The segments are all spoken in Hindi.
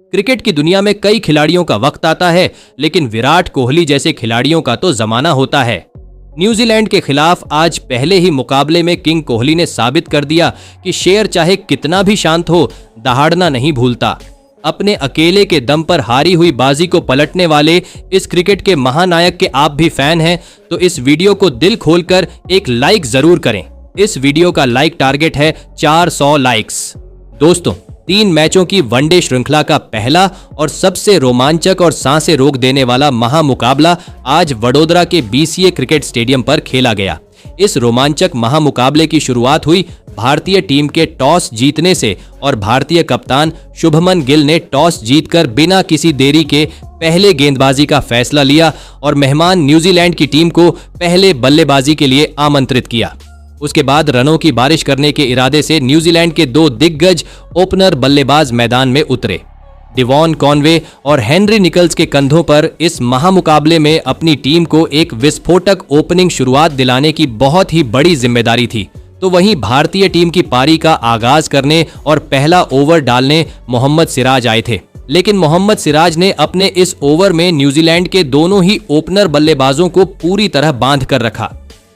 क्रिकेट की दुनिया में कई खिलाड़ियों का वक्त आता है, लेकिन विराट कोहली जैसे खिलाड़ियों का तो जमाना होता है। न्यूजीलैंड के खिलाफ आज पहले ही मुकाबले में किंग कोहली ने साबित कर दिया कि शेर चाहे कितना भी शांत हो, दहाड़ना नहीं भूलता। अपने अकेले के दम पर हारी हुई बाजी को पलटने वाले इस क्रिकेट के महानायक के आप भी फैन हैं तो इस वीडियो को दिल खोलकर एक लाइक जरूर करें। इस वीडियो का लाइक टारगेट है 400 लाइक्स। दोस्तों, 3 मैचों की वनडे श्रृंखला का पहला और सबसे रोमांचक और सांसें रोक देने वाला महामुकाबला आज वडोदरा के BCA क्रिकेट स्टेडियम पर खेला गया। इस रोमांचक महामुकाबले की शुरुआत हुई भारतीय टीम के टॉस जीतने से और भारतीय कप्तान शुभमन गिल ने टॉस जीतकर बिना किसी देरी के पहले गेंदबाजी का फैसला लिया और मेहमान न्यूजीलैंड की टीम को पहले बल्लेबाजी के लिए आमंत्रित किया। उसके बाद रनों की बारिश करने के इरादे से न्यूजीलैंड के 2 दिग्गज ओपनर बल्लेबाज मैदान में उतरे। डिवॉन कॉनवे और हेनरी निकल्स के कंधों पर इस महामुकाबले में अपनी टीम को एक विस्फोटक ओपनिंग शुरुआत दिलाने की बहुत ही बड़ी जिम्मेदारी थी। तो वहीं भारतीय टीम की पारी का आगाज करने और पहला ओवर डालने मोहम्मद सिराज आए थे, लेकिन मोहम्मद सिराज ने अपने इस ओवर में न्यूजीलैंड के दोनों ही ओपनर बल्लेबाजों को पूरी तरह बांध कर रखा।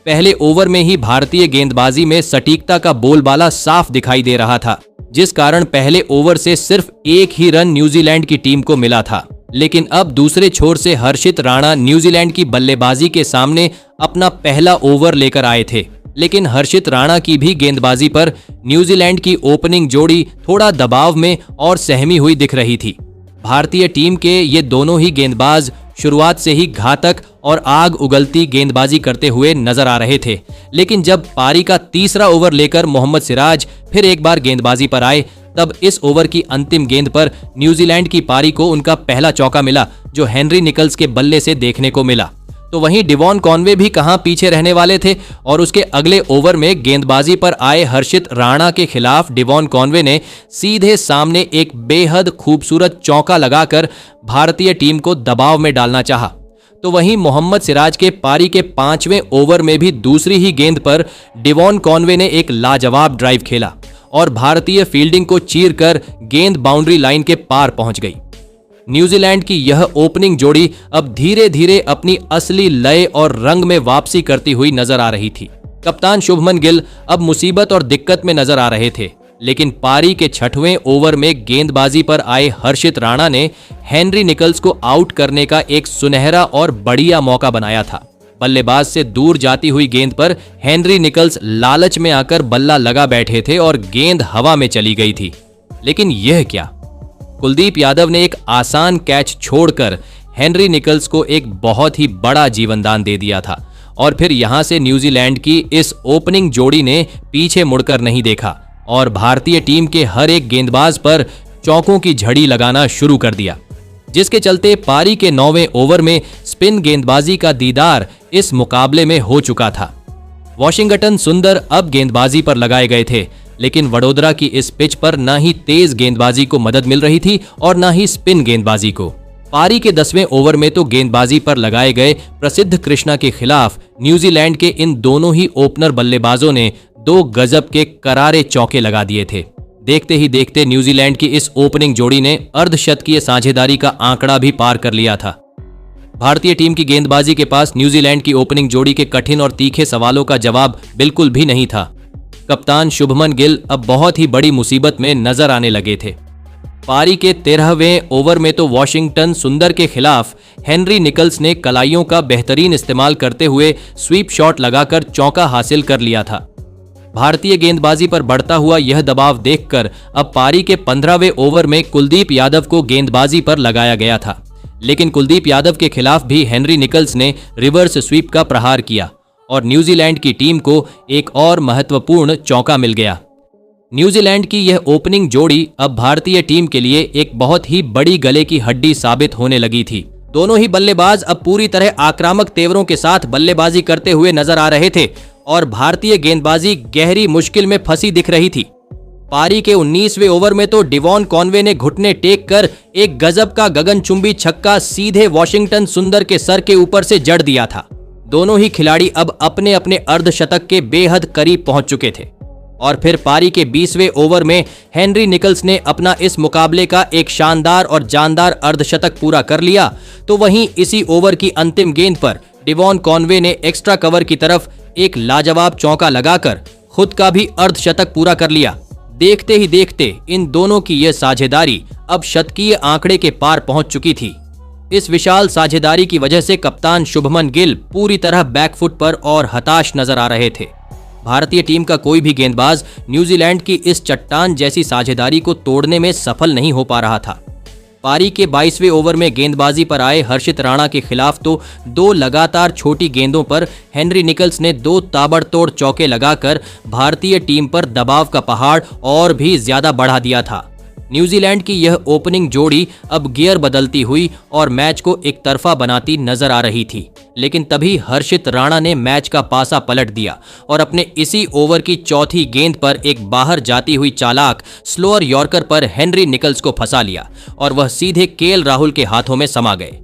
पहले ओवर में ही भारतीय गेंदबाजी में सटीकता का बोलबाला साफ दिखाई दे रहा था, जिस कारण पहले ओवर से सिर्फ एक ही रन न्यूजीलैंड की टीम को मिला था। लेकिन अब दूसरे छोर से हर्षित राणा न्यूजीलैंड की बल्लेबाजी के सामने अपना पहला ओवर लेकर आए थे, लेकिन हर्षित राणा की भी गेंदबाजी पर न्यूजीलैंड की ओपनिंग जोड़ी थोड़ा दबाव में और सहमी हुई दिख रही थी। भारतीय टीम के ये दोनों ही गेंदबाज शुरुआत से ही घातक और आग उगलती गेंदबाजी करते हुए नजर आ रहे थे, लेकिन जब पारी का तीसरा ओवर लेकर मोहम्मद सिराज फिर एक बार गेंदबाजी पर आए, तब इस ओवर की अंतिम गेंद पर न्यूजीलैंड की पारी को उनका पहला चौका मिला, जो हेनरी निकल्स के बल्ले से देखने को मिला। तो वहीं डिवॉन कॉनवे भी कहां पीछे रहने वाले थे और उसके अगले ओवर में गेंदबाजी पर आए हर्षित राणा के खिलाफ डिवॉन कॉनवे ने सीधे सामने एक बेहद खूबसूरत चौका लगाकर भारतीय टीम को दबाव में डालना चाहा। तो वहीं मोहम्मद सिराज के पारी के 5वें ओवर में भी दूसरी ही गेंद पर डिवॉन कॉनवे ने एक लाजवाब ड्राइव खेला और भारतीय फील्डिंग को चीरकर गेंद बाउंड्री लाइन के पार पहुंच गई। न्यूजीलैंड की यह ओपनिंग जोड़ी अब धीरे धीरे अपनी असली लय और रंग में वापसी करती हुई नजर आ रही थी। कप्तान शुभमन गिल अब मुसीबत और दिक्कत में नजर आ रहे थे, लेकिन पारी के 6वें ओवर में गेंदबाजी पर आए हर्षित राणा ने हेनरी निकल्स को आउट करने का एक सुनहरा और बढ़िया मौका बनाया था। बल्लेबाज से दूर जाती हुई गेंद पर हेनरी निकल्स लालच में आकर बल्ला लगा बैठे थे और गेंद हवा में चली गई थी। लेकिन यह क्या, कुलदीप यादव ने एक आसान कैच छोड़कर हेनरी निकल्स को एक बहुत ही बड़ा जीवनदान दे दिया था और फिर यहां से न्यूजीलैंड की इस ओपनिंग जोड़ी ने पीछे मुड़कर नहीं देखा और भारतीय टीम के हर एक गेंदबाज पर चौकों की झड़ी लगाना शुरू कर दिया, जिसके चलते पारी के 9वें ओवर में स्पिन गेंदबाजी का दीदार इस मुकाबले में हो चुका था। वॉशिंगटन सुंदर अब गेंदबाजी पर लगाए गए थे, लेकिन वडोदरा की इस पिच पर न ही तेज गेंदबाजी को मदद मिल रही थी और न ही स्पिन गेंदबाजी को। पारी के 10वें ओवर में तो गेंदबाजी पर लगाए गए प्रसिद्ध कृष्णा के खिलाफ न्यूजीलैंड के इन दोनों ही ओपनर बल्लेबाजों ने 2 गजब के करारे चौके लगा दिए थे। देखते ही देखते न्यूजीलैंड की इस ओपनिंग जोड़ी ने अर्धशतकीय साझेदारी का आंकड़ा भी पार कर लिया था। भारतीय टीम की गेंदबाजी के पास न्यूजीलैंड की ओपनिंग जोड़ी के कठिन और तीखे सवालों का जवाब बिल्कुल भी नहीं था। कप्तान शुभमन गिल अब बहुत ही बड़ी मुसीबत में नजर आने लगे थे। पारी के 13वें ओवर में तो वॉशिंगटन सुंदर के खिलाफ हेनरी निकल्स ने कलाइयों का बेहतरीन इस्तेमाल करते हुए स्वीप शॉट लगाकर चौका हासिल कर लिया था। भारतीय गेंदबाजी पर बढ़ता हुआ यह दबाव देखकर अब पारी के 15वें ओवर में कुलदीप यादव को गेंदबाजी पर लगाया गया था, लेकिन कुलदीप यादव के खिलाफ भी हेनरी निकल्स ने रिवर्स स्वीप का प्रहार किया और न्यूजीलैंड की टीम को एक और महत्वपूर्ण चौका मिल गया। न्यूजीलैंड की यह ओपनिंग जोड़ी अब भारतीय टीम के लिए एक बहुत ही बड़ी गले की हड्डी साबित होने लगी थी। दोनों ही बल्लेबाज अब पूरी तरह आक्रामक तेवरों के साथ बल्लेबाजी करते हुए नजर आ रहे थे और भारतीय गेंदबाजी गहरी मुश्किल में फंसी दिख रही थी। पारी के 19वें ओवर में तो डिवॉन कॉनवे ने घुटने टेक कर एक गजब का गगनचुंबी छक्का सीधे वॉशिंगटन सुंदर के सर के ऊपर से जड़ दिया था। दोनों ही खिलाड़ी अब अपने अपने अर्धशतक के बेहद करीब पहुंच चुके थे। और फिर पारी के 20वें ओवर में हेनरी निकल्स ने अपना इस मुकाबले का एक शानदार और जानदार अर्धशतक पूरा कर लिया। तो वहीं इसी ओवर की अंतिम गेंद पर डेवॉन कॉनवे ने एक्स्ट्रा कवर की तरफ एक लाजवाब चौका लगाकर खुद का भी अर्धशतक पूरा कर लिया। देखते ही देखते इन दोनों की यह साझेदारी अब शतकीय आंकड़े के पार पहुंच चुकी थी। इस विशाल साझेदारी की वजह से कप्तान शुभमन गिल पूरी तरह बैकफुट पर और हताश नजर आ रहे थे। भारतीय टीम का कोई भी गेंदबाज न्यूजीलैंड की इस चट्टान जैसी साझेदारी को तोड़ने में सफल नहीं हो पा रहा था। पारी के 22वें ओवर में गेंदबाजी पर आए हर्षित राणा के खिलाफ तो 2 लगातार छोटी गेंदों पर हेनरी निकल्स ने 2 ताबड़तोड़ चौके लगाकर भारतीय टीम पर दबाव का पहाड़ और भी ज्यादा बढ़ा दिया था। न्यूजीलैंड की यह ओपनिंग जोड़ी अब गियर बदलती हुई और मैच को एक तरफा बनाती नजर आ रही थी। लेकिन तभी हर्षित राणा ने मैच का पासा पलट दिया और अपने इसी ओवर की चौथी गेंद पर एक बाहर जाती हुई चालाक स्लोअर यॉर्कर पर हेनरी निकल्स को फंसा लिया और वह सीधे केएल राहुल के हाथों में समा गए।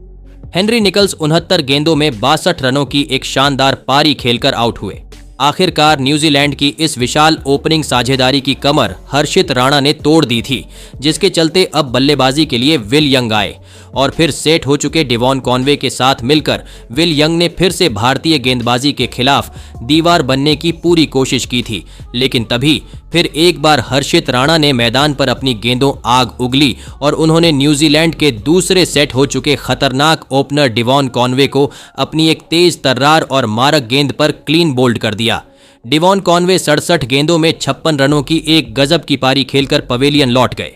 हेनरी निकल्स 69 गेंदों में 62 रनों की एक शानदार पारी खेलकर आउट हुए। आखिरकार न्यूजीलैंड की इस विशाल ओपनिंग साझेदारी की कमर हर्षित राणा ने तोड़ दी थी, जिसके चलते अब बल्लेबाजी के लिए विल यंग आए और फिर सेट हो चुके डेवॉन कॉनवे के साथ मिलकर विल यंग ने फिर से भारतीय गेंदबाजी के खिलाफ दीवार बनने की पूरी कोशिश की थी। लेकिन तभी फिर एक बार हर्षित राणा ने मैदान पर अपनी गेंदों आग उगली और उन्होंने न्यूजीलैंड के दूसरे सेट हो चुके खतरनाक ओपनर डेवॉन कॉनवे को अपनी एक तेज तर्रार और मारक गेंद पर क्लीन बोल्ड कर दिया। डेवॉन कॉनवे 67 गेंदों में 56 रनों की एक गजब की पारी खेलकर पवेलियन लौट गए।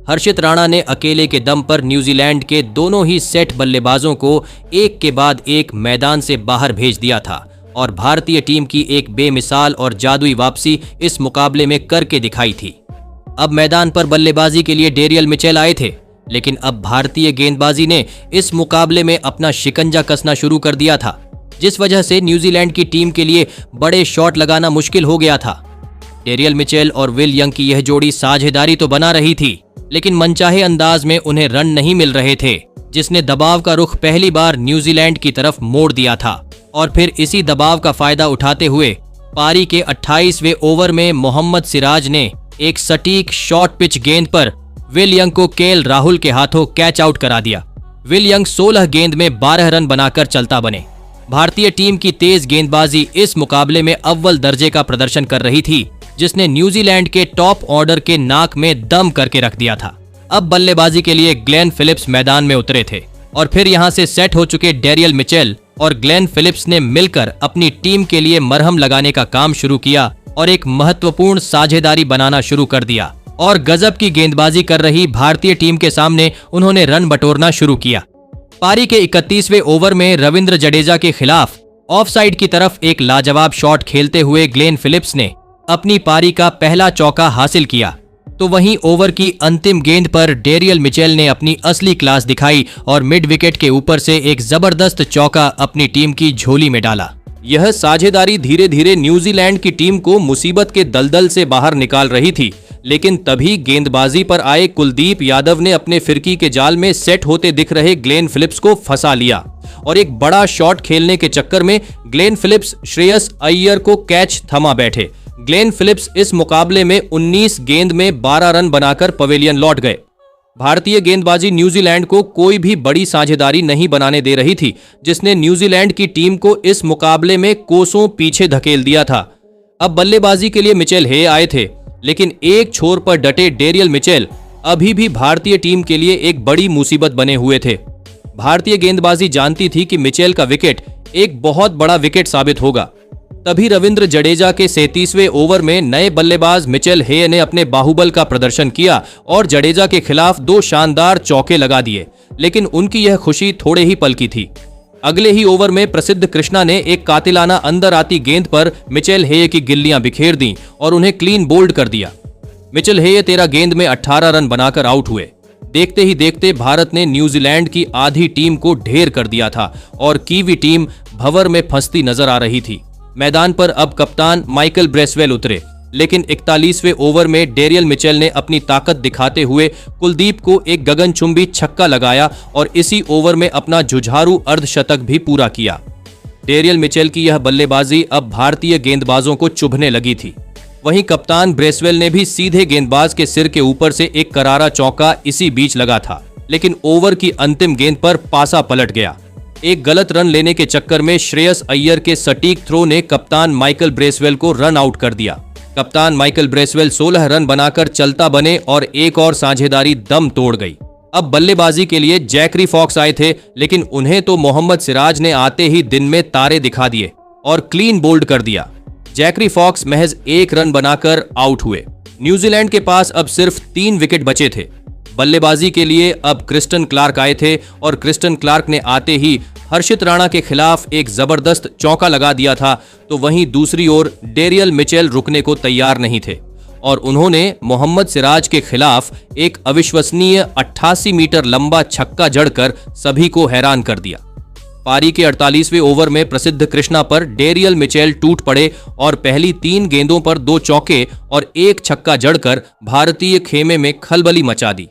हर्षित राणा ने अकेले के दम पर न्यूजीलैंड के दोनों ही सेट बल्लेबाजों को एक के बाद एक मैदान से बाहर भेज दिया था और भारतीय टीम की एक बेमिसाल और जादुई वापसी इस मुकाबले में करके दिखाई थी। अब मैदान पर बल्लेबाजी के लिए डेरियल मिचेल आए थे, लेकिन अब भारतीय गेंदबाजी ने इस मुकाबले में अपना शिकंजा कसना शुरू कर दिया था, जिस वजह से न्यूजीलैंड की टीम के लिए बड़े शॉट लगाना मुश्किल हो गया था। डेरियल मिचेल और विल यंग की यह जोड़ी साझेदारी तो बना रही थी, लेकिन मनचाहे अंदाज में उन्हें रन नहीं मिल रहे थे, जिसने दबाव का रुख पहली बार न्यूजीलैंड की तरफ मोड़ दिया था। और फिर इसी दबाव का फायदा उठाते हुए पारी के 28वें ओवर में मोहम्मद सिराज ने एक सटीक शॉर्ट पिच गेंद पर विल यंग को केएल राहुल के हाथों कैच आउट करा दिया। विल यंग 16 गेंद में 12 रन बनाकर चलता बने। भारतीय टीम की तेज गेंदबाजी इस मुकाबले में अव्वल दर्जे का प्रदर्शन कर रही थी, जिसने न्यूजीलैंड के टॉप ऑर्डर के नाक में दम करके रख दिया था। अब बल्लेबाजी के लिए ग्लेन फिलिप्स मैदान में उतरे थे और फिर यहां से सेट हो चुके डेरियल मिचेल और ग्लेन फिलिप्स ने मिलकर अपनी टीम के लिए मरहम लगाने का काम शुरू किया और एक महत्वपूर्ण साझेदारी बनाना शुरू कर दिया और गजब की गेंदबाजी कर रही भारतीय टीम के सामने उन्होंने रन बटोरना शुरू किया। पारी के 31वें ओवर में रविंद्र जडेजा के खिलाफ ऑफ साइड की तरफ एक लाजवाब शॉट खेलते हुए ग्लेन फिलिप्स ने अपनी पारी का पहला चौका हासिल किया। तो वहीं ओवर की अंतिम गेंद पर डेरियल मिचेल ने अपनी असली क्लास दिखाई और मिड विकेट के ऊपर से एक जबरदस्त चौका अपनी टीम की झोली में डाला। यह साझेदारी धीरे धीरे न्यूजीलैंड की टीम को मुसीबत के दलदल से बाहर निकाल रही थी, लेकिन तभी गेंदबाजी पर आए कुलदीप यादव ने अपने फिरकी के जाल में सेट होते दिख रहे ग्लेन फिलिप्स को फंसा लिया और एक बड़ा शॉट खेलने के चक्कर में ग्लेन फिलिप्स श्रेयस अय्यर को कैच थमा बैठे। ग्लेन फिलिप्स इस मुकाबले में 19 गेंद में 12 रन बनाकर पवेलियन लौट गए। भारतीय गेंदबाजी न्यूजीलैंड को कोई भी बड़ी साझेदारी नहीं बनाने दे रही थी, जिसने न्यूजीलैंड की टीम को इस मुकाबले में कोसों पीछे धकेल दिया था। अब बल्लेबाजी के लिए मिचेल हे आए थे, लेकिन एक छोर पर डटे डेरियल मिचेल अभी भी भारतीय टीम के लिए एक बड़ी मुसीबत बने हुए थे। भारतीय गेंदबाजी जानती थी कि मिचेल का विकेट एक बहुत बड़ा विकेट साबित होगा। तभी रविंद्र जडेजा के 37वें ओवर में नए बल्लेबाज मिचेल हे ने अपने बाहुबल का प्रदर्शन किया और जडेजा के खिलाफ 2 शानदार चौके लगा दिए, लेकिन उनकी यह खुशी थोड़े ही पल की थी। अगले ही ओवर में प्रसिद्ध कृष्णा ने एक कातिलाना अंदर आती गेंद पर मिचेल हे की गिल्लियां बिखेर दी और उन्हें क्लीन बोल्ड कर दिया। मिचेल हे 13 गेंद में 18 रन बनाकर आउट हुए। देखते ही देखते भारत ने न्यूजीलैंड की आधी टीम को ढेर कर दिया था और कीवी टीम भंवर में फंसती नजर आ रही थी। मैदान पर अब कप्तान माइकल ब्रेसवेल उतरे, लेकिन 41वें ओवर में डेरियल मिचेल ने अपनी ताकत दिखाते हुए कुलदीप को एक गगनचुंबी छक्का लगाया और इसी ओवर में अपना जुझारू अर्धशतक भी पूरा किया। डेरियल मिचेल की यह बल्लेबाजी अब भारतीय गेंदबाजों को चुभने लगी थी। वहीं कप्तान ब्रेसवेल ने भी सीधे गेंदबाज के सिर के ऊपर से एक करारा चौका इसी बीच लगा था, लेकिन ओवर की अंतिम गेंद पर पासा पलट गया। एक गलत रन लेने के चक्कर में श्रेयस अय्यर के सटीक थ्रो ने कप्तान माइकल ब्रेसवेल को रन आउट कर दिया। कप्तान माइकल ब्रेसवेल 16 रन बनाकर चलता बने और एक और साझेदारी दम तोड़ गई। अब बल्लेबाजी के लिए जैकरी फॉक्स आए थे, लेकिन उन्हें तो मोहम्मद सिराज ने आते ही दिन में तारे दिखा दिए और क्लीन बोल्ड कर दिया। जैकरी फॉक्स महज 1 रन बनाकर आउट हुए। न्यूजीलैंड के पास अब सिर्फ 3 विकेट बचे थे। बल्लेबाजी के लिए अब क्रिस्टन क्लार्क आए थे और क्रिस्टन क्लार्क ने आते ही हर्षित राणा के खिलाफ एक जबरदस्त चौका लगा दिया था, तो वहीं दूसरी ओर डेरियल मिचेल रुकने को तैयार नहीं थे और उन्होंने मोहम्मद सिराज के खिलाफ एक अविश्वसनीय 88 मीटर लंबा छक्का जड़कर सभी को हैरान कर दिया। पारी के 48वें ओवर में प्रसिद्ध कृष्णा पर डेरियल मिचेल टूट पड़े और पहली 3 गेंदों पर 2 चौके और 1 छक्का जड़कर भारतीय खेमे में खलबली मचा दी।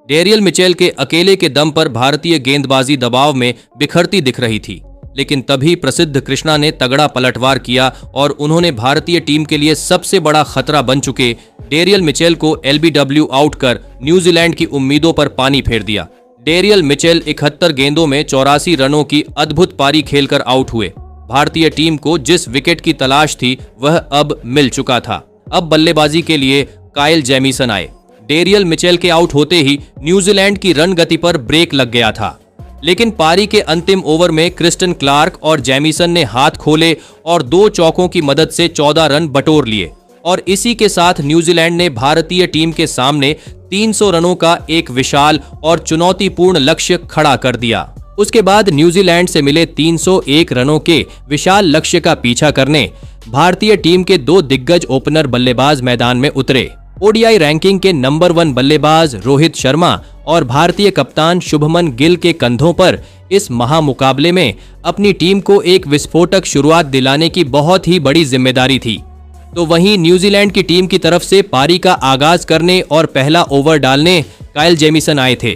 डेरियल मिचेल के अकेले के दम पर भारतीय गेंदबाजी दबाव में बिखरती दिख रही थी, लेकिन तभी प्रसिद्ध कृष्णा ने तगड़ा पलटवार किया और उन्होंने भारतीय टीम के लिए सबसे बड़ा खतरा बन चुके डेरियल मिचेल को एलबीडब्ल्यू आउट कर न्यूजीलैंड की उम्मीदों पर पानी फेर दिया। डेरियल मिचेल 71 गेंदों में 84 रनों की अद्भुत पारी खेलकर आउट हुए। भारतीय टीम को जिस विकेट की तलाश थी वह अब मिल चुका था। अब बल्लेबाजी के लिए काइल जेमिसन आए। डेरियल मिचेल के आउट होते ही न्यूजीलैंड की रन गति पर ब्रेक लग गया था, लेकिन पारी के अंतिम ओवर में क्रिस्टन क्लार्क और जेमिसन ने हाथ खोले और 2 चौकों की मदद से 14 रन बटोर लिए और इसी के साथ न्यूजीलैंड ने भारतीय टीम के सामने 300 रनों का एक विशाल और चुनौतीपूर्ण लक्ष्य खड़ा कर दिया। उसके बाद न्यूजीलैंड से मिले 301 रनों के विशाल लक्ष्य का पीछा करने भारतीय टीम के 2 दिग्गज ओपनर बल्लेबाज मैदान में उतरे। ओडीआई रैंकिंग के नंबर 1 बल्लेबाज रोहित शर्मा और भारतीय कप्तान शुभमन गिल के कंधों पर इस महामुकाबले में अपनी टीम को एक विस्फोटक शुरुआत दिलाने की बहुत ही बड़ी जिम्मेदारी थी। तो वहीं न्यूजीलैंड की टीम की तरफ से पारी का आगाज करने और पहला ओवर डालने काइल जेमिसन आए थे,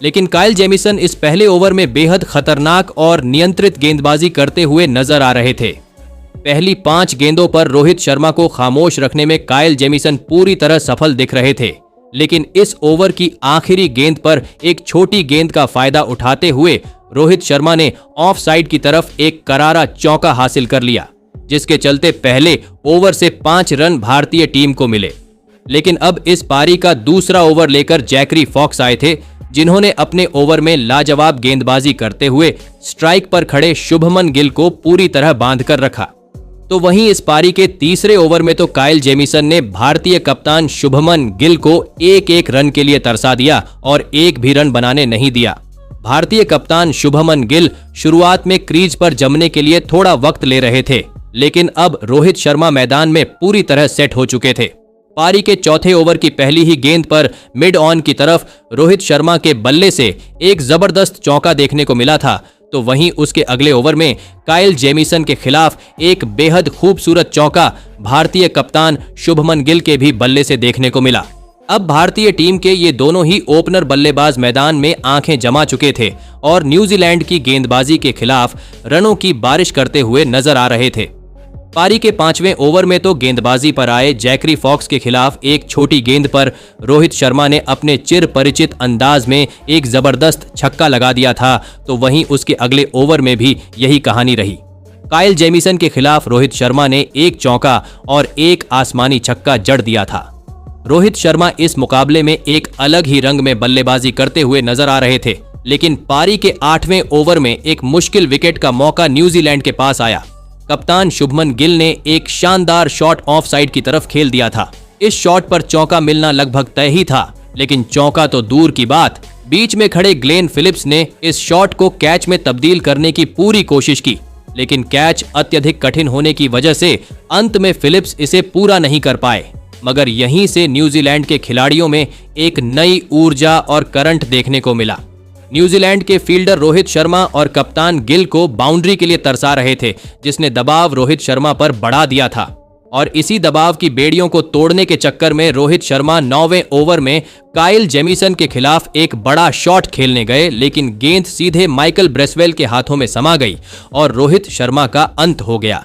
लेकिन काइल जेमिसन इस पहले ओवर में बेहद खतरनाक और नियंत्रित गेंदबाजी करते हुए नजर आ रहे थे। पहली 5 गेंदों पर रोहित शर्मा को खामोश रखने में काइल जेमिसन पूरी तरह सफल दिख रहे थे, लेकिन इस ओवर की आखिरी गेंद पर एक छोटी गेंद का फायदा उठाते हुए रोहित शर्मा ने ऑफ साइड की तरफ एक करारा चौका हासिल कर लिया, जिसके चलते पहले ओवर से 5 रन भारतीय टीम को मिले। लेकिन अब इस पारी का दूसरा ओवर लेकर जैकरी फॉक्स आए थे, जिन्होंने अपने ओवर में लाजवाब गेंदबाजी करते हुए स्ट्राइक पर खड़े शुभमन गिल को पूरी तरह बांध कर रखा। तो वहीं इस पारी के तीसरे ओवर में तो काइल जेमिसन ने भारतीय कप्तान शुभमन गिल को 1-1 रन के लिए तरसा दिया और एक भी रन बनाने नहीं दिया। भारतीय कप्तान शुभमन गिल शुरुआत में क्रीज पर जमने के लिए थोड़ा वक्त ले रहे थे, लेकिन अब रोहित शर्मा मैदान में पूरी तरह सेट हो चुके थे। पारी के चौथे ओवर की पहली ही गेंद पर मिड ऑन की तरफ रोहित शर्मा के बल्ले से एक जबरदस्त चौका देखने को मिला था, तो वहीं उसके अगले ओवर में काइल जेमिसन के खिलाफ एक बेहद खूबसूरत चौका भारतीय कप्तान शुभमन गिल के भी बल्ले से देखने को मिला। अब भारतीय टीम के ये दोनों ही ओपनर बल्लेबाज मैदान में आंखें जमा चुके थे और न्यूजीलैंड की गेंदबाजी के खिलाफ रनों की बारिश करते हुए नजर आ रहे थे। पारी के 5वें ओवर में तो गेंदबाजी पर आए जैकरी फॉक्स के खिलाफ एक छोटी गेंद पर रोहित शर्मा ने अपने चिर परिचित अंदाज में एक जबरदस्त छक्का लगा दिया था, तो वहीं उसके अगले ओवर में भी यही कहानी रही। काइल जेमिसन के खिलाफ रोहित शर्मा ने एक चौका और एक आसमानी छक्का जड़ दिया था। रोहित शर्मा इस मुकाबले में एक अलग ही रंग में बल्लेबाजी करते हुए नजर आ रहे थे, लेकिन पारी के 8वें ओवर में एक मुश्किल विकेट का मौका न्यूजीलैंड के पास आया। कप्तान शुभमन गिल ने एक शानदार शॉट ऑफ साइड की तरफ खेल दिया था। इस शॉट पर चौका मिलना लगभग तय ही था, लेकिन चौका तो दूर की बात, बीच में खड़े ग्लेन फिलिप्स ने इस शॉट को कैच में तब्दील करने की पूरी कोशिश की, लेकिन कैच अत्यधिक कठिन होने की वजह से अंत में फिलिप्स इसे पूरा नहीं कर पाए। मगर यहीं से न्यूजीलैंड के खिलाड़ियों में एक नई ऊर्जा और करंट देखने को मिला। न्यूजीलैंड के फील्डर रोहित शर्मा और कप्तान गिल को बाउंड्री के लिए तरसा रहे थे, जिसने दबाव रोहित शर्मा पर बढ़ा दिया था और इसी दबाव की बेड़ियों को तोड़ने के चक्कर में रोहित शर्मा 9वें ओवर में काइल जेमिसन के खिलाफ एक बड़ा शॉट खेलने गए, लेकिन गेंद सीधे माइकल ब्रेसवेल के हाथों में समा गई और रोहित शर्मा का अंत हो गया।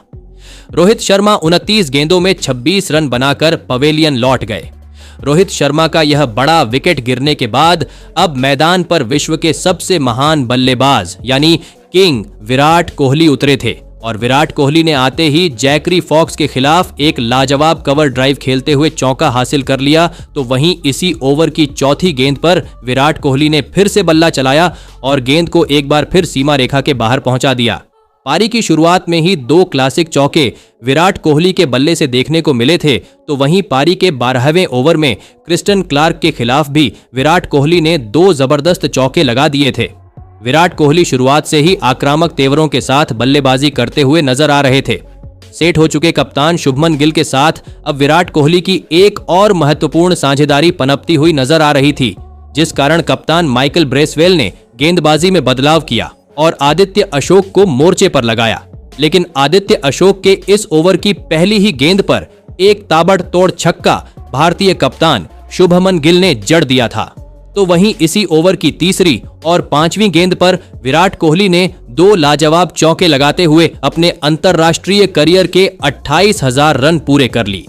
रोहित शर्मा 29 गेंदों में 26 रन बनाकर पवेलियन लौट गए। रोहित शर्मा का यह बड़ा विकेट गिरने के बाद अब मैदान पर विश्व के सबसे महान बल्लेबाज यानी किंग विराट कोहली उतरे थे और विराट कोहली ने आते ही जैकरी फॉक्स के खिलाफ एक लाजवाब कवर ड्राइव खेलते हुए चौका हासिल कर लिया। तो वहीं इसी ओवर की चौथी गेंद पर विराट कोहली ने फिर से बल्ला चलाया और गेंद को एक बार फिर सीमा रेखा के बाहर पहुंचा दिया। पारी की शुरुआत में ही 2 क्लासिक चौके विराट कोहली के बल्ले से देखने को मिले थे, तो वहीं पारी के 12वें ओवर में क्रिस्टन क्लार्क के खिलाफ भी विराट कोहली ने 2 जबरदस्त चौके लगा दिए थे। विराट कोहली शुरुआत से ही आक्रामक तेवरों के साथ बल्लेबाजी करते हुए नजर आ रहे थे। सेट हो चुके कप्तान शुभमन गिल के साथ अब विराट कोहली की एक और महत्वपूर्ण साझेदारी पनपती हुई नजर आ रही थी, जिस कारण कप्तान माइकल ब्रेसवेल ने गेंदबाजी में बदलाव किया और आदित्य अशोक को मोर्चे पर लगाया। लेकिन आदित्य अशोक के इस ओवर की पहली ही गेंद पर एक ताबड़तोड़ छक्का भारतीय कप्तान शुभमन गिल ने जड़ दिया था। तो वहीं इसी ओवर की तीसरी और 5वीं गेंद पर विराट कोहली ने 2 लाजवाब चौके लगाते हुए अपने अंतरराष्ट्रीय करियर के 28,000 रन पूरे कर ली।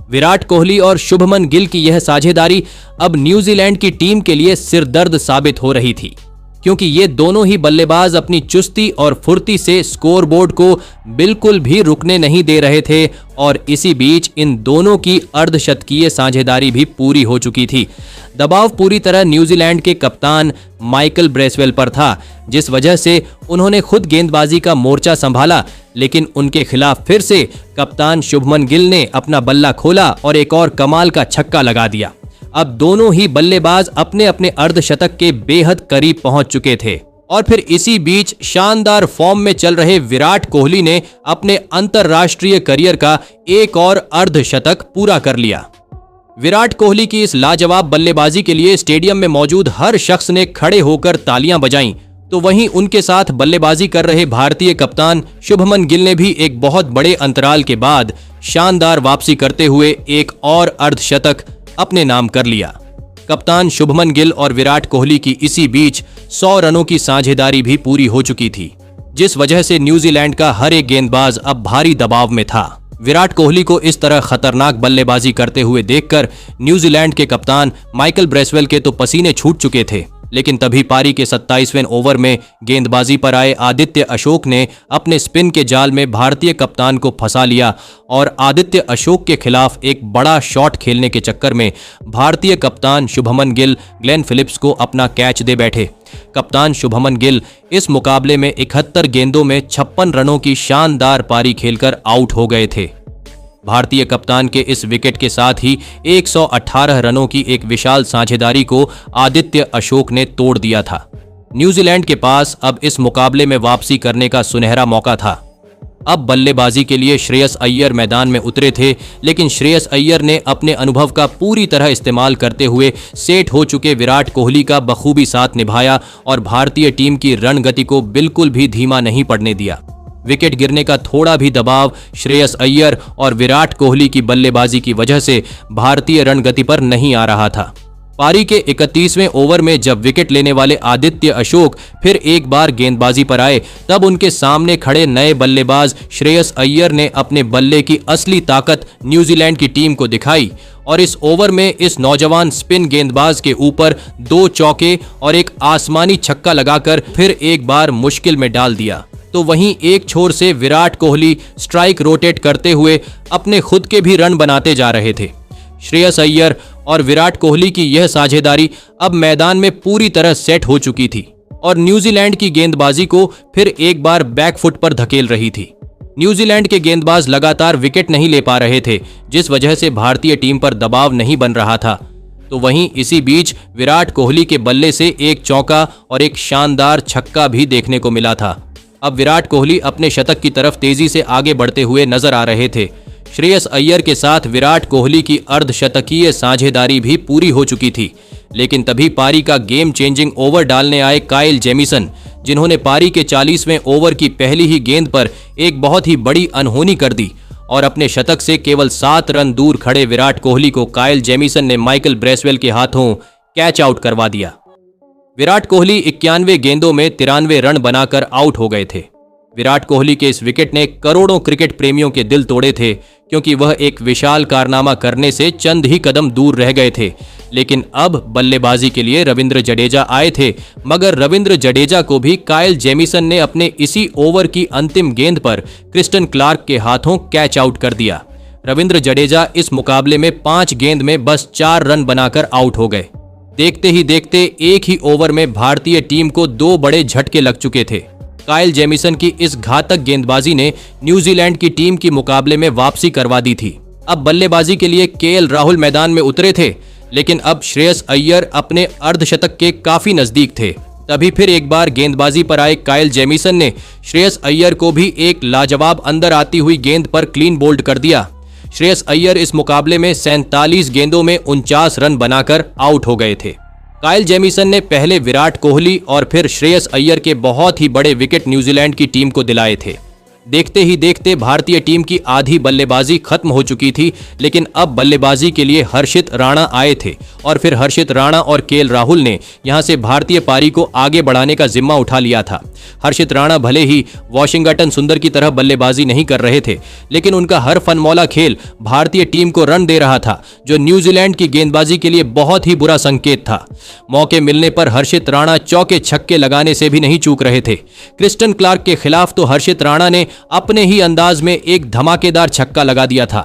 विराट कोहली और शुभमन गिल की यह साझेदारी अब न्यूजीलैंड की टीम के लिए सिरदर्द साबित हो रही थी, क्योंकि ये दोनों ही बल्लेबाज अपनी चुस्ती और फुर्ती से स्कोरबोर्ड को बिल्कुल भी रुकने नहीं दे रहे थे और इसी बीच इन दोनों की अर्धशतकीय साझेदारी भी पूरी हो चुकी थी। दबाव पूरी तरह न्यूजीलैंड के कप्तान माइकल ब्रेसवेल पर था, जिस वजह से उन्होंने खुद गेंदबाजी का मोर्चा संभाला, लेकिन उनके खिलाफ फिर से कप्तान शुभमन गिल ने अपना बल्ला खोला और एक और कमाल का छक्का लगा दिया। अब दोनों ही बल्लेबाज अपने अपने अर्धशतक के बेहद करीब पहुंच चुके थे और फिर इसी बीच शानदार फॉर्म में चल रहे विराट कोहली ने अपने अंतरराष्ट्रीय करियर का एक और अर्धशतक पूरा कर लिया। विराट कोहली की इस लाजवाब बल्लेबाजी के लिए स्टेडियम में मौजूद हर शख्स ने खड़े होकर तालियां बजाईं, तो वहीं उनके साथ बल्लेबाजी कर रहे भारतीय कप्तान शुभमन गिल ने भी एक बहुत बड़े अंतराल के बाद शानदार वापसी करते हुए एक और अर्धशतक अपने नाम कर लिया। कप्तान शुभमन गिल और विराट कोहली की इसी बीच 100 रनों की साझेदारी भी पूरी हो चुकी थी, जिस वजह से न्यूजीलैंड का हर एक गेंदबाज अब भारी दबाव में था। विराट कोहली को इस तरह खतरनाक बल्लेबाजी करते हुए देखकर न्यूजीलैंड के कप्तान माइकल ब्रेसवेल के तो पसीने छूट चुके थे, लेकिन तभी पारी के 27वें ओवर में गेंदबाजी पर आए आदित्य अशोक ने अपने स्पिन के जाल में भारतीय कप्तान को फंसा लिया और आदित्य अशोक के खिलाफ एक बड़ा शॉट खेलने के चक्कर में भारतीय कप्तान शुभमन गिल ग्लेन फिलिप्स को अपना कैच दे बैठे। कप्तान शुभमन गिल इस मुकाबले में 71 गेंदों में 56 रनों की शानदार पारी खेलकर आउट हो गए थे। भारतीय कप्तान के इस विकेट के साथ ही 118 रनों की एक विशाल साझेदारी को आदित्य अशोक ने तोड़ दिया था। न्यूजीलैंड के पास अब इस मुकाबले में वापसी करने का सुनहरा मौका था। अब बल्लेबाजी के लिए श्रेयस अय्यर मैदान में उतरे थे, लेकिन श्रेयस अय्यर ने अपने अनुभव का पूरी तरह इस्तेमाल करते हुए सेट हो चुके विराट कोहली का बखूबी साथ निभाया और भारतीय टीम की रन गति को बिल्कुल भी धीमा नहीं पड़ने दिया। विकेट गिरने का थोड़ा भी दबाव श्रेयस अय्यर और विराट कोहली की बल्लेबाजी की वजह से भारतीय रन गति पर नहीं आ रहा था। पारी के 31वें ओवर में जब विकेट लेने वाले आदित्य अशोक फिर एक बार गेंदबाजी पर आए, तब उनके सामने खड़े नए बल्लेबाज श्रेयस अय्यर ने अपने बल्ले की असली ताकत न्यूजीलैंड की टीम को दिखाई और इस ओवर में इस नौजवान स्पिन गेंदबाज के ऊपर 2 चौके और एक आसमानी छक्का लगाकर फिर एक बार मुश्किल में डाल दिया। तो वहीं एक छोर से विराट कोहली स्ट्राइक रोटेट करते हुए अपने खुद के भी रन बनाते जा रहे थे। श्रेयस अय्यर और विराट कोहली की यह साझेदारी अब मैदान में पूरी तरह सेट हो चुकी थी और न्यूजीलैंड की गेंदबाजी को फिर एक बार बैकफुट पर धकेल रही थी। न्यूजीलैंड के गेंदबाज लगातार विकेट नहीं ले पा रहे थे, जिस वजह से भारतीय टीम पर दबाव नहीं बन रहा था। तो वहीं इसी बीच विराट कोहली के बल्ले से एक चौका और एक शानदार छक्का भी देखने को मिला था। अब विराट कोहली अपने शतक की तरफ तेजी से आगे बढ़ते हुए नजर आ रहे थे। श्रेयस अय्यर के साथ विराट कोहली की अर्धशतकीय साझेदारी भी पूरी हो चुकी थी, लेकिन तभी पारी का गेम चेंजिंग ओवर डालने आए काइल जेमिसन, जिन्होंने पारी के 40वें ओवर की पहली ही गेंद पर एक बहुत ही बड़ी अनहोनी कर दी और अपने शतक से केवल 7 रन दूर खड़े विराट कोहली को काइल जेमिसन ने माइकल ब्रेसवेल के हाथों कैच आउट करवा दिया। विराट कोहली 91 गेंदों में 93 रन बनाकर आउट हो गए थे। विराट कोहली के इस विकेट ने करोड़ों क्रिकेट प्रेमियों के दिल तोड़े थे, क्योंकि वह एक विशाल कारनामा करने से चंद ही कदम दूर रह गए थे। लेकिन अब बल्लेबाजी के लिए रविंद्र जडेजा आए थे, मगर रविंद्र जडेजा को भी काइल जेमिसन ने अपने इसी ओवर की अंतिम गेंद पर क्रिस्टन क्लार्क के हाथों कैच आउट कर दिया। रविंद्र जडेजा इस मुकाबले में 5 गेंद में बस 4 रन बनाकर आउट हो गए। देखते ही देखते एक ही ओवर में भारतीय टीम को 2 बड़े झटके लग चुके थे। काइल जेमिसन की इस घातक गेंदबाजी ने न्यूजीलैंड की टीम की मुकाबले में वापसी करवा दी थी। अब बल्लेबाजी के लिए केएल राहुल मैदान में उतरे थे, लेकिन अब श्रेयस अय्यर अपने अर्धशतक के काफी नजदीक थे। तभी फिर एक बार गेंदबाजी पर आए काइल जेमिसन ने श्रेयस अय्यर को भी एक लाजवाब अंदर आती हुई गेंद पर क्लीन बोल्ड कर दिया। श्रेयस अय्यर इस मुकाबले में 47 गेंदों में 49 रन बनाकर आउट हो गए थे। काइल जेमिसन ने पहले विराट कोहली और फिर श्रेयस अय्यर के बहुत ही बड़े विकेट न्यूजीलैंड की टीम को दिलाए थे। देखते ही देखते भारतीय टीम की आधी बल्लेबाजी खत्म हो चुकी थी, लेकिन अब बल्लेबाजी के लिए हर्षित राणा आए थे और फिर हर्षित राणा और केएल राहुल ने यहां से भारतीय पारी को आगे बढ़ाने का जिम्मा उठा लिया था। हर्षित राणा भले ही वॉशिंगटन सुंदर की तरह बल्लेबाजी नहीं कर रहे थे, लेकिन उनका हर फनमौला खेल भारतीय टीम को रन दे रहा था, जो न्यूजीलैंड की गेंदबाजी के लिए बहुत ही बुरा संकेत था। मौके मिलने पर हर्षित राणा चौके छक्के लगाने से भी नहीं चूक रहे थे। क्रिस्टन क्लार्क के खिलाफ तो हर्षित राणा ने अपने ही अंदाज में एक धमाकेदार छक्का लगा दिया था।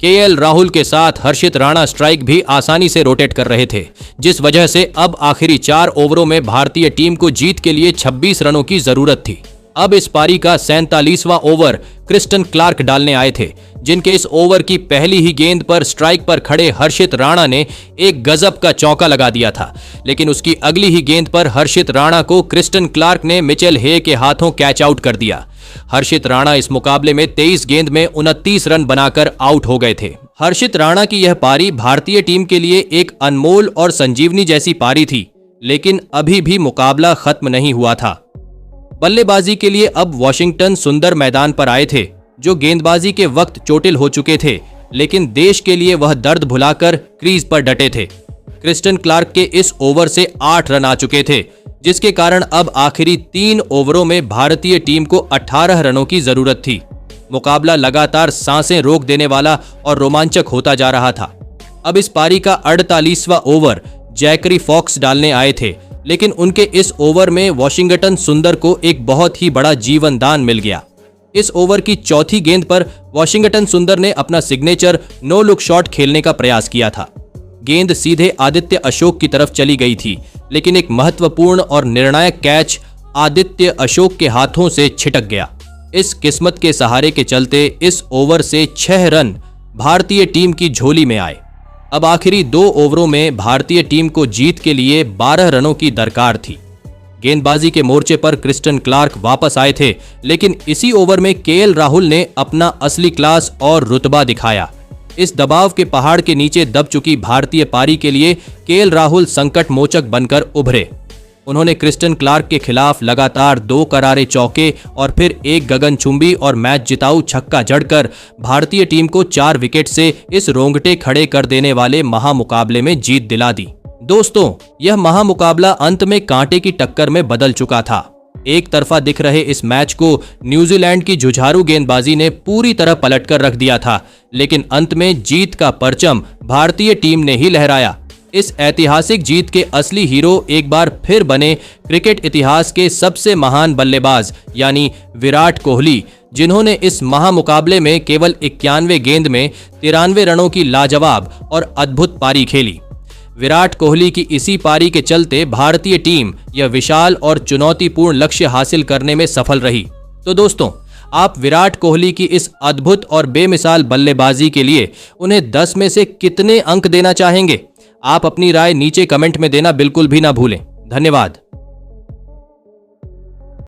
केएल राहुल के साथ हर्षित राणा स्ट्राइक भी आसानी से रोटेट कर रहे थे, जिस वजह से अब आखिरी 4 ओवरों में भारतीय टीम को जीत के लिए 26 रनों की जरूरत थी। अब इस पारी का 47वां ओवर क्रिस्टन क्लार्क डालने आए थे, जिनके इस ओवर की पहली ही गेंद पर स्ट्राइक पर खड़े हर्षित राणा ने एक गजब का चौका लगा दिया था। लेकिन उसकी अगली ही गेंद पर हर्षित राणा को क्रिस्टन क्लार्क ने मिचेल हे के हाथों कैच आउट कर दिया। हर्षित राणा इस मुकाबले में 23 गेंद में 29 रन बनाकर आउट हो गए थे। हर्षित राणा की यह पारी भारतीय टीम के लिए एक अनमोल और संजीवनी जैसी पारी थी, लेकिन अभी भी मुकाबला खत्म नहीं हुआ था। बल्लेबाजी के लिए अब वॉशिंगटन सुंदर मैदान पर आए थे, जो गेंदबाजी के वक्त चोटिल हो चुके थे, लेकिन देश के लिए वह दर्द भुलाकर क्रीज पर डटे थे। क्रिस्टन क्लार्क के इस ओवर से 8 रन आ चुके थे, जिसके कारण अब आखिरी 3 ओवरों में भारतीय टीम को 18 रनों की जरूरत थी। मुकाबला लगातार सांसें रोक देने वाला और रोमांचक होता जा रहा था। अब इस पारी का 48वां ओवर जैकरी फॉक्स डालने आए थे, लेकिन उनके इस ओवर में वॉशिंगटन सुंदर को एक बहुत ही बड़ा जीवन दान मिल गया। इस ओवर की चौथी गेंद पर वॉशिंगटन सुंदर ने अपना सिग्नेचर नो लुक शॉट खेलने का प्रयास किया था। गेंद सीधे आदित्य अशोक की तरफ चली गई थी, लेकिन एक महत्वपूर्ण और निर्णायक कैच आदित्य अशोक के हाथों से छिटक गया। इस किस्मत के सहारे के चलते इस ओवर से 6 रन भारतीय टीम की झोली में आए। अब आखिरी 2 ओवरों में भारतीय टीम को जीत के लिए 12 रनों की दरकार थी। गेंदबाजी के मोर्चे पर क्रिस्टन क्लार्क वापस आए थे, लेकिन इसी ओवर में केएल राहुल ने अपना असली क्लास और रुतबा दिखाया। इस दबाव के पहाड़ के नीचे दब चुकी भारतीय पारी के लिए केएल राहुल संकट मोचक बनकर उभरे। उन्होंने क्रिस्टन क्लार्क के खिलाफ लगातार 2 करारे चौके और फिर एक गगनचुंबी और मैच जिताऊ छक्का जड़कर भारतीय टीम को 4 विकेट से इस रोंगटे खड़े कर देने वाले महामुकाबले में जीत दिला दी। दोस्तों, यह महामुकाबला अंत में कांटे की टक्कर में बदल चुका था। एक तरफा दिख रहे इस मैच को न्यूजीलैंड की जुझारू गेंदबाजी ने पूरी तरह पलटकर रख दिया था, लेकिन अंत में जीत का परचम भारतीय टीम ने ही लहराया। इस ऐतिहासिक जीत के असली हीरो एक बार फिर बने क्रिकेट इतिहास के सबसे महान बल्लेबाज यानी विराट कोहली, जिन्होंने इस महामुकाबले में केवल 91 गेंद में 93 रनों की लाजवाब और अद्भुत पारी खेली। विराट कोहली की इसी पारी के चलते भारतीय टीम यह विशाल और चुनौतीपूर्ण लक्ष्य हासिल करने में सफल रही। तो दोस्तों, आप विराट कोहली की इस अद्भुत और बेमिसाल बल्लेबाजी के लिए उन्हें 10 में से कितने अंक देना चाहेंगे? आप अपनी राय नीचे कमेंट में देना बिल्कुल भी ना भूलें। धन्यवाद।